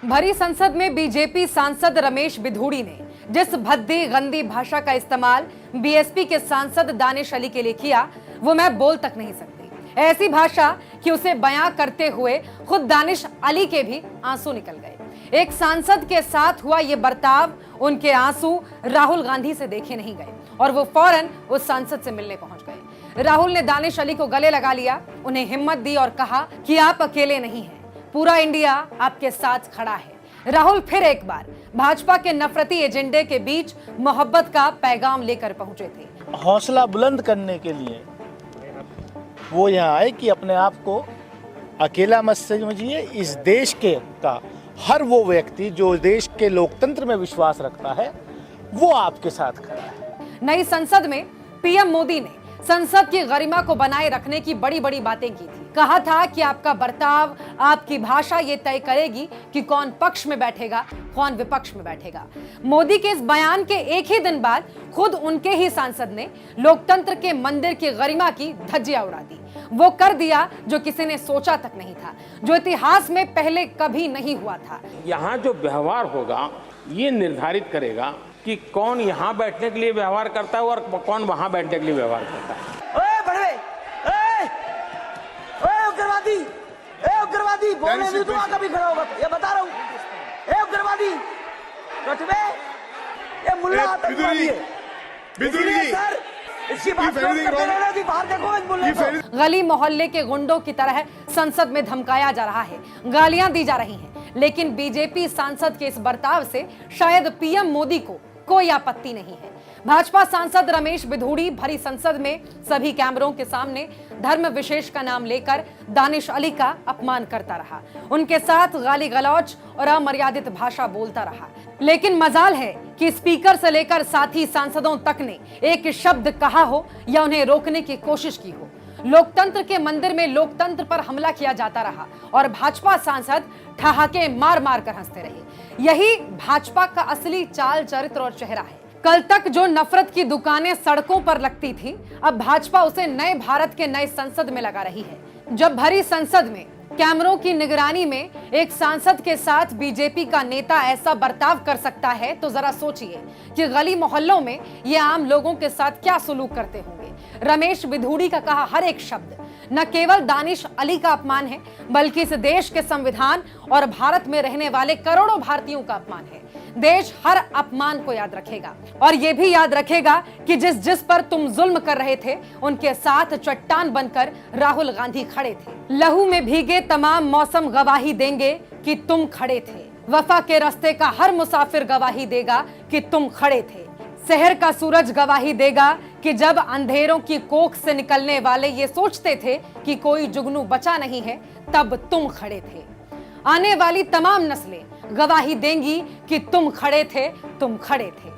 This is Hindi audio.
भरी संसद में बीजेपी सांसद रमेश बिधूड़ी ने जिस भद्दी गंदी भाषा का इस्तेमाल बीएसपी के सांसद दानिश अली के लिए किया, वो मैं बोल तक नहीं सकती। ऐसी भाषा कि उसे बयां करते हुए खुद दानिश अली के भी आंसू निकल गए। एक सांसद के साथ हुआ ये बर्ताव, उनके आंसू राहुल गांधी से देखे नहीं गए और वो फौरन उस सांसद से मिलने पहुंच गए। राहुल ने दानिश अली को गले लगा लिया, उन्हें हिम्मत दी और कहा कि आप अकेले नहीं हैं, पूरा इंडिया आपके साथ खड़ा है। राहुल फिर एक बार भाजपा के नफरती एजेंडे के बीच मोहब्बत का पैगाम लेकर पहुंचे थे। हौसला बुलंद करने के लिए वो यहाँ आए कि अपने आप को अकेला मत समझिए। इस देश का हर वो व्यक्ति जो देश के लोकतंत्र में विश्वास रखता है वो आपके साथ खड़ा है। नई संसद में पीएम मोदी ने संसद की गरिमा को बनाए रखने की बड़ी बड़ी बातें की थी। कहा था कि आपका बर्ताव, आपकी भाषा ये तय करेगी कि कौन पक्ष में बैठेगा, कौन विपक्ष में बैठेगा। मोदी के इस बयान के एक ही दिन बाद खुद उनके ही सांसद ने लोकतंत्र के मंदिर की गरिमा की धज्जियां उड़ा दी। वो कर दिया जो किसी ने सोचा तक नहीं था, जो इतिहास में पहले कभी नहीं हुआ था। यहाँ जो व्यवहार होगा ये निर्धारित करेगा कि कौन यहाँ बैठने के लिए व्यवहार करता है और कौन वहाँ बैठने के लिए व्यवहार करता है। उग्रवादी बोलने में तो कभी खड़ा होगा, ये बता रहा हूँ। उग्रवादी ये मुल्ला आतंकवादी है। सर इसकी बात बाहर देखो, इस मुल्ले को गली मोहल्ले के गुंडों की तरह संसद में धमकाया जा रहा है, गालियां दी जा रही हैं, लेकिन बीजेपी सांसद के इस बर्ताव से शायद पीएम मोदी को कोई आपत्ति नहीं है। भाजपा सांसद रमेश बिधूड़ी भरी संसद में सभी कैमरों के सामने धर्म विशेष का नाम लेकर दानिश अली का अपमान करता रहा, उनके साथ गाली गलौच और अमर्यादित भाषा बोलता रहा। लेकिन मजाल है कि स्पीकर से लेकर साथी सांसदों तक ने एक शब्द कहा हो या उन्हें रोकने की कोशिश की हो। लोकतंत्र के मंदिर में लोकतंत्र पर हमला किया जाता रहा और भाजपा सांसद ठहाके मार मार कर हंसते रहे। यही भाजपा का असली चाल चरित्र और चेहरा है। कल तक जो नफरत की दुकानें सड़कों पर लगती थी, अब भाजपा उसे नए भारत के नए संसद में लगा रही है। जब भरी संसद में कैमरों की निगरानी में एक सांसद के साथ बीजेपी का नेता ऐसा बर्ताव कर सकता है, तो जरा सोचिए कि गली मोहल्लों में ये आम लोगों के साथ क्या सुलूक करते होंगे। रमेश बिधूड़ी का कहा हर एक शब्द न केवल दानिश अली का अपमान है, बल्कि इस देश के संविधान और भारत में रहने वाले करोड़ों भारतीयों का अपमान है। देश हर अपमान को याद रखेगा और ये भी याद रखेगा कि जिस पर तुम जुल्म कर रहे थे, उनके साथ चट्टान बनकर राहुल गांधी खड़े थे। लहू में भीगे तमाम मौसम गवाही देंगे कि तुम खड़े थे। वफा के रास्ते का हर मुसाफिर गवाही देगा कि तुम खड़े थे। शहर का सूरज गवाही देगा कि जब अंधेरों की कोख से निकलने वाले ये सोचते थे कि कोई जुगनू बचा नहीं है, तब तुम खड़े थे। आने वाली तमाम नस्लें गवाही देंगी कि तुम खड़े थे, तुम खड़े थे।